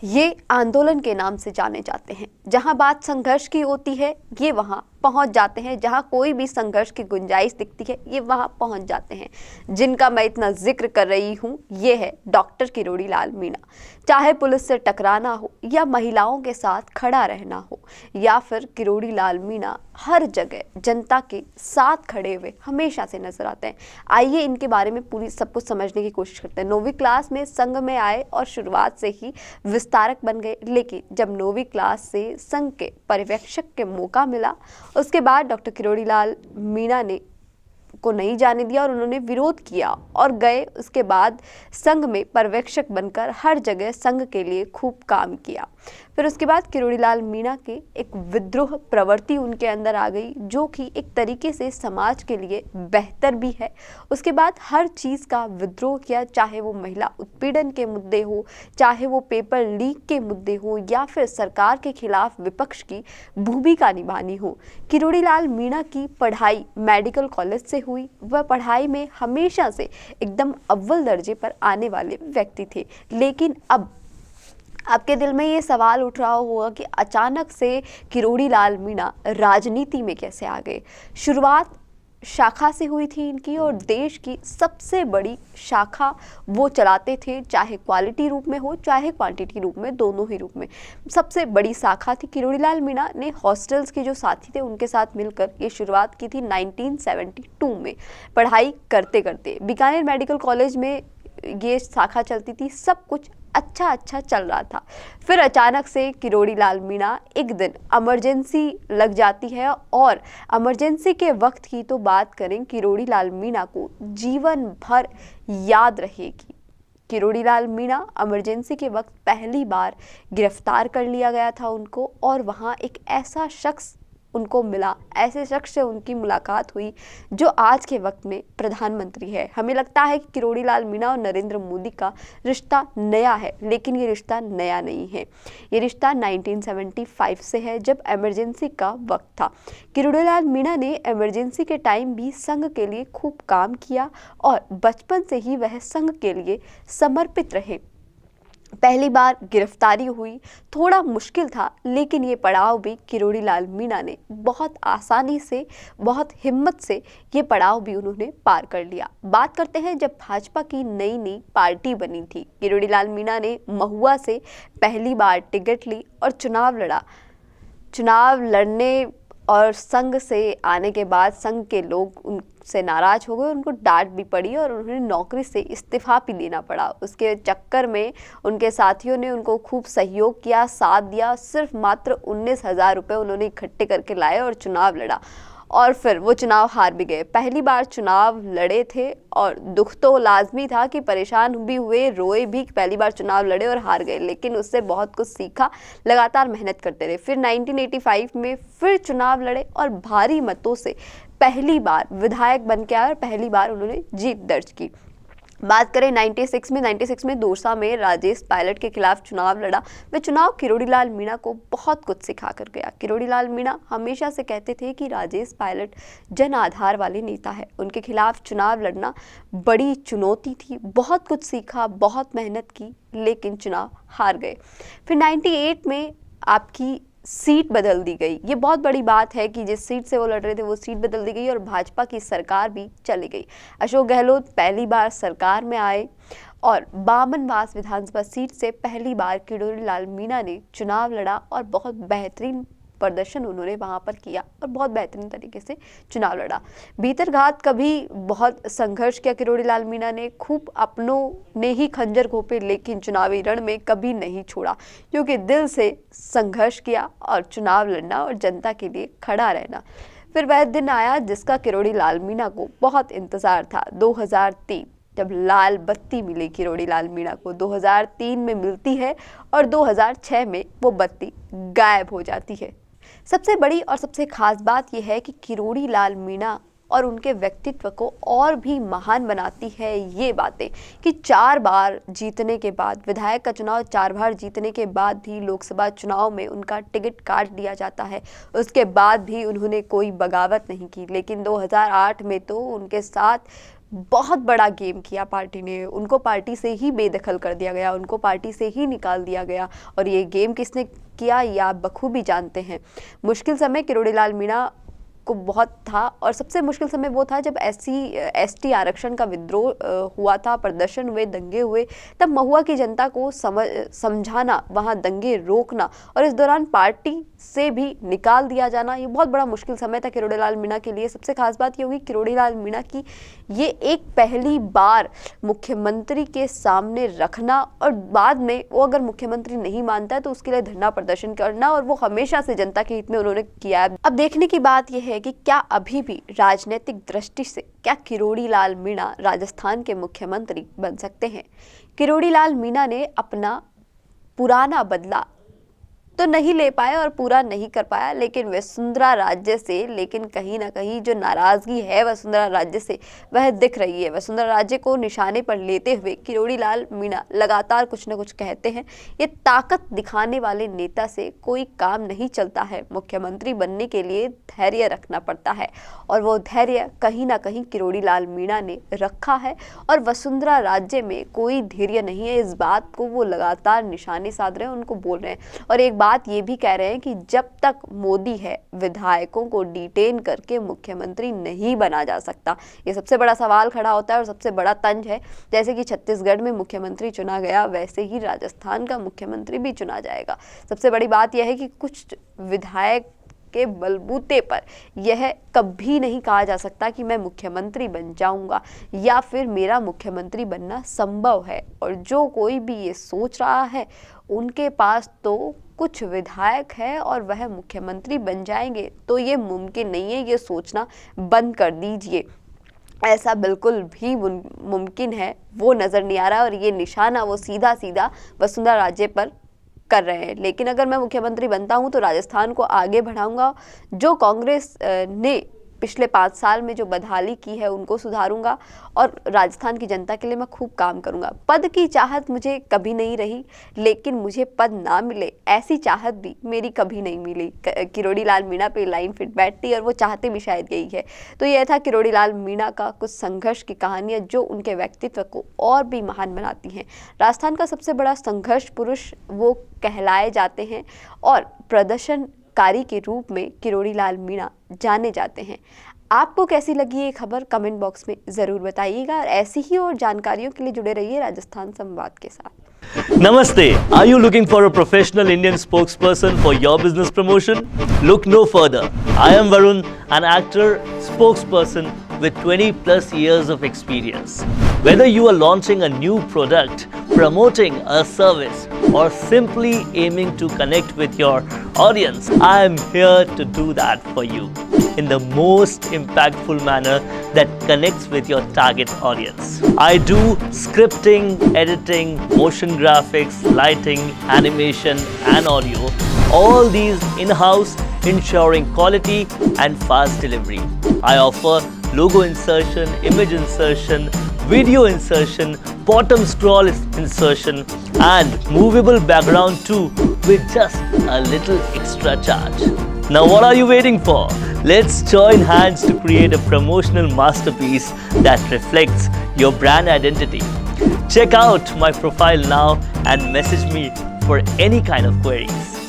ये आंदोलन के नाम से जाने जाते हैं। जहां बात संघर्ष की होती है ये वहां पहुंच जाते हैं, जहां कोई भी संघर्ष की गुंजाइश दिखती है ये वहां पहुंच जाते हैं। जिनका मैं इतना जिक्र कर रही हूं ये है डॉक्टर किरोड़ी लाल मीणा। चाहे पुलिस से टकराना हो या महिलाओं के साथ खड़ा रहना हो या फिर किरोड़ी लाल मीणा हर जगह जनता के साथ खड़े हुए हमेशा से नजर आते हैं। आइए इनके बारे में पूरी सब कुछ समझने की कोशिश करते हैं। 9वीं क्लास में संघ में आए और शुरुआत से ही विस्तारक बन गए, लेकिन जब 9वीं क्लास से संघ के पर्यवेक्षक के मौका मिला उसके बाद डॉक्टर किरोड़ी लाल मीणा ने को नहीं जाने दिया और उन्होंने विरोध किया और गए। उसके बाद संघ में पर्यवेक्षक बनकर हर जगह संघ के लिए खूब काम किया। फिर उसके बाद किरोड़ी लाल मीणा के एक विद्रोह प्रवृत्ति उनके अंदर आ गई, जो कि एक तरीके से समाज के लिए बेहतर भी है। उसके बाद हर चीज़ का विद्रोह किया, चाहे वो महिला उत्पीड़न के मुद्दे हो, चाहे वो पेपर लीक के मुद्दे हो या फिर सरकार के खिलाफ विपक्ष की भूमिका निभानी हो। किरोड़ी लाल मीणा की पढ़ाई मेडिकल कॉलेज से हुई। वह पढ़ाई में हमेशा से एकदम अव्वल दर्जे पर आने वाले व्यक्ति थे, लेकिन अब आपके दिल में ये सवाल उठ रहा होगा कि अचानक से किरोड़ी लाल मीणा राजनीति में कैसे आ गए। शुरुआत शाखा से हुई थी इनकी और देश की सबसे बड़ी शाखा वो चलाते थे, चाहे क्वालिटी रूप में हो चाहे क्वांटिटी रूप में, दोनों ही रूप में सबसे बड़ी शाखा थी। किरोड़ी लाल मीणा ने हॉस्टल्स के जो साथी थे उनके साथ मिलकर ये शुरुआत की थी 1972 में। पढ़ाई करते करते बीकानेर मेडिकल कॉलेज में ये शाखा चलती थी, सब कुछ अच्छा चल रहा था। फिर अचानक से किरोड़ी लाल मीणा एक दिन इमरजेंसी लग जाती है और इमरजेंसी के वक्त की तो बात करें, किरोड़ी लाल मीणा को जीवन भर याद रहेगी। किरोड़ी लाल मीणा इमरजेंसी के वक्त पहली बार गिरफ्तार कर लिया गया था उनको, और वहाँ एक ऐसा शख्स उनको मिला, ऐसे शख्स से उनकी मुलाकात हुई जो आज के वक्त में प्रधानमंत्री है। हमें लगता है कि किरोड़ी लाल मीणा और नरेंद्र मोदी का रिश्ता नया है, लेकिन ये रिश्ता नया नहीं है। ये रिश्ता 1975 से है, जब इमरजेंसी का वक्त था। किरोड़ी लाल मीणा ने इमरजेंसी के टाइम भी संघ के लिए खूब काम किया और बचपन से ही वह संघ के लिए समर्पित रहे। पहली बार गिरफ्तारी हुई, थोड़ा मुश्किल था, लेकिन ये पड़ाव भी किरोड़ी लाल मीणा ने बहुत आसानी से, बहुत हिम्मत से ये पड़ाव भी उन्होंने पार कर लिया। बात करते हैं जब भाजपा की नई नई पार्टी बनी थी। किरोड़ी लाल मीणा ने महुआ से पहली बार टिकट ली और चुनाव लड़ा। चुनाव लड़ने और संघ से आने के बाद संघ के लोग उनसे नाराज हो गए, उनको डांट भी पड़ी और उन्हें नौकरी से इस्तीफा भी देना पड़ा। उसके चक्कर में उनके साथियों ने उनको खूब सहयोग किया, साथ दिया। सिर्फ मात्र 19,000 रुपये उन्होंने इकट्ठे करके लाए और चुनाव लड़ा, और फिर वो चुनाव हार भी गए। पहली बार चुनाव लड़े थे और दुख तो लाजमी था कि परेशान भी हुए, रोए भी। पहली बार चुनाव लड़े और हार गए, लेकिन उससे बहुत कुछ सीखा, लगातार मेहनत करते रहे। फिर 1985 में फिर चुनाव लड़े और भारी मतों से पहली बार विधायक बन के आए और पहली बार उन्होंने जीत दर्ज की। बात करें 96 में दौसा में राजेश पायलट के खिलाफ चुनाव लड़ा। वह चुनाव किरोड़ी लाल मीणा को बहुत कुछ सिखा कर गया। किरोड़ी लाल मीणा हमेशा से कहते थे कि राजेश पायलट जन आधार वाले नेता है। उनके खिलाफ चुनाव लड़ना बड़ी चुनौती थी, बहुत कुछ सीखा, बहुत मेहनत की, लेकिन चुनाव हार गए। फिर 98 में आपकी सीट बदल दी गई। ये बहुत बड़ी बात है कि जिस सीट से वो लड़ रहे थे वो सीट बदल दी गई और भाजपा की सरकार भी चली गई। अशोक गहलोत पहली बार सरकार में आए और बामनवास विधानसभा सीट से पहली बार किरोड़ी लाल मीणा ने चुनाव लड़ा और बहुत बेहतरीन प्रदर्शन उन्होंने वहां पर किया और बहुत बेहतरीन तरीके से चुनाव लड़ा। भीतरघात कभी बहुत संघर्ष किया किरोड़ी लाल मीणा ने, खूब अपनों ने ही खंजर घोंपे, लेकिन चुनावी रण में कभी नहीं छोड़ा, क्योंकि दिल से संघर्ष किया और चुनाव लड़ना और जनता के लिए खड़ा रहना। फिर वह दिन आया जिसका किरोड़ी लाल मीणा को बहुत इंतजार था। 2003 जब लाल बत्ती मिली किरोड़ी लाल मीणा को, 2003 में मिलती है और 2006 में वो बत्ती गायब हो जाती है। सबसे बड़ी और सबसे खास बात यह है कि किरोड़ी लाल मीणा और उनके व्यक्तित्व को और भी महान बनाती है ये बातें कि 4 बार जीतने के बाद, विधायक का चुनाव 4 बार जीतने के बाद भी लोकसभा चुनाव में उनका टिकट काट दिया जाता है। उसके बाद भी उन्होंने कोई बगावत नहीं की, लेकिन 2008 में तो उनके साथ बहुत बड़ा गेम किया पार्टी ने, उनको पार्टी से ही बेदखल कर दिया गया, उनको पार्टी से ही निकाल दिया गया। और ये गेम किसने किया ये आप बखूबी जानते हैं। मुश्किल समय किरोड़ी लाल मीणा को बहुत था, और सबसे मुश्किल समय वो था जब SC/ST आरक्षण का विद्रोह हुआ था, प्रदर्शन हुए, दंगे हुए, तब महुआ की जनता को समझाना, वहाँ दंगे रोकना और इस दौरान पार्टी से भी निकाल दिया जाना, ये बहुत बड़ा मुश्किल समय था किरोड़ी लाल मीणा के लिए। सबसे खास बात ये होगी किरोड़ी लाल मीणा की ये एक पहली बार मुख्यमंत्री के सामने रखना, और बाद में वो अगर मुख्यमंत्री नहीं मानता है तो उसके लिए धरना प्रदर्शन करना, और वो हमेशा से जनता के हित में उन्होंने किया है। अब देखने की बात यह है कि क्या अभी भी राजनीतिक दृष्टि से क्या किरोड़ी लाल मीणा राजस्थान के मुख्यमंत्री बन सकते हैं। किरोड़ी लाल मीणा ने अपना पुराना बदला तो नहीं ले पाया और पूरा नहीं कर पाया, लेकिन वसुंधरा राज्य से, लेकिन कहीं ना कहीं जो नाराजगी है वसुंधरा राज्य से वह दिख रही है। वसुंधरा राज्य को निशाने पर लेते हुए किरोड़ी लाल मीणा लगातार कुछ न कुछ कहते हैं। ये ताकत दिखाने वाले नेता से कोई काम नहीं चलता है। मुख्यमंत्री बनने के लिए धैर्य रखना पड़ता है, और वो धैर्य कहीं ना कहीं किरोड़ी लाल मीणा ने रखा है, और वसुंधरा राज्य में कोई धैर्य नहीं है। इस बात को वो लगातार निशाने साध रहे हैं, उनको बोल रहे हैं, और एक बात ये भी कह रहे हैं कि जब तक मोदी है विधायकों को डिटेन करके मुख्यमंत्री नहीं बना जा सकता। ये सबसे बड़ा सवाल खड़ा होता है और सबसे बड़ा तंज है। जैसे कि छत्तीसगढ़ में मुख्यमंत्री चुना गया, वैसे ही राजस्थान का मुख्यमंत्री भी चुना जाएगा। सबसे बड़ी बात यह है कि कुछ विधायक के बलबूते पर यह कभी नहीं कहा जा सकता कि मैं मुख्यमंत्री बन जाऊंगा या फिर मेरा मुख्यमंत्री बनना संभव है। और जो कोई भी ये सोच रहा है उनके पास तो कुछ विधायक है और वह मुख्यमंत्री बन जाएंगे, तो ये मुमकिन नहीं है। ये सोचना बंद कर दीजिए, ऐसा बिल्कुल भी मुमकिन है वो नज़र नहीं आ रहा, और ये निशाना वो सीधा सीधा वसुंधरा राज्य पर कर रहे हैं। लेकिन अगर मैं मुख्यमंत्री बनता हूं तो राजस्थान को आगे बढ़ाऊंगा। जो कांग्रेस ने पिछले 5 साल में जो बदहाली की है उनको सुधारूंगा, और राजस्थान की जनता के लिए मैं खूब काम करूंगा। पद की चाहत मुझे कभी नहीं रही, लेकिन मुझे पद ना मिले ऐसी चाहत भी मेरी कभी नहीं मिली। किरोड़ी लाल मीणा पे लाइन फिट बैठती है, और वो चाहते भी शायद यही है। तो यह था किरोड़ी लाल मीणा का कुछ संघर्ष की कहानियां जो उनके व्यक्तित्व को और भी महान बनाती हैं। राजस्थान का सबसे बड़ा संघर्ष पुरुष वो कहलाए जाते हैं, और प्रदर्शनकारी के रूप में किरोड़ी लाल मीणा जाने जाते हैं। आपको कैसी लगी ये खबर कमेंट बॉक्स में ज़रूर बताइएगा, और ऐसी ही और जानकारियों के लिए जुड़े रहिए राजस्थान संवाद के साथ। Namaste. Are you looking for a professional Indian spokesperson for your business promotion? Look no further. I am Varun, an actor, spokesperson with 20 plus years of experience. Whether you are launching a new product, promoting a service, or simply aiming to connect with your audience, I am here to do that for you in the most impactful manner that connects with your target audience. I do scripting, editing, motion graphics, lighting, animation and audio, all these in-house, ensuring quality and fast delivery. I offer logo insertion, image insertion, video insertion, bottom scroll insertion and movable background too, with just a little extra charge. Now what are you waiting for? Let's join hands to create a promotional masterpiece that reflects your brand identity. Check out my profile now and message me for any kind of queries.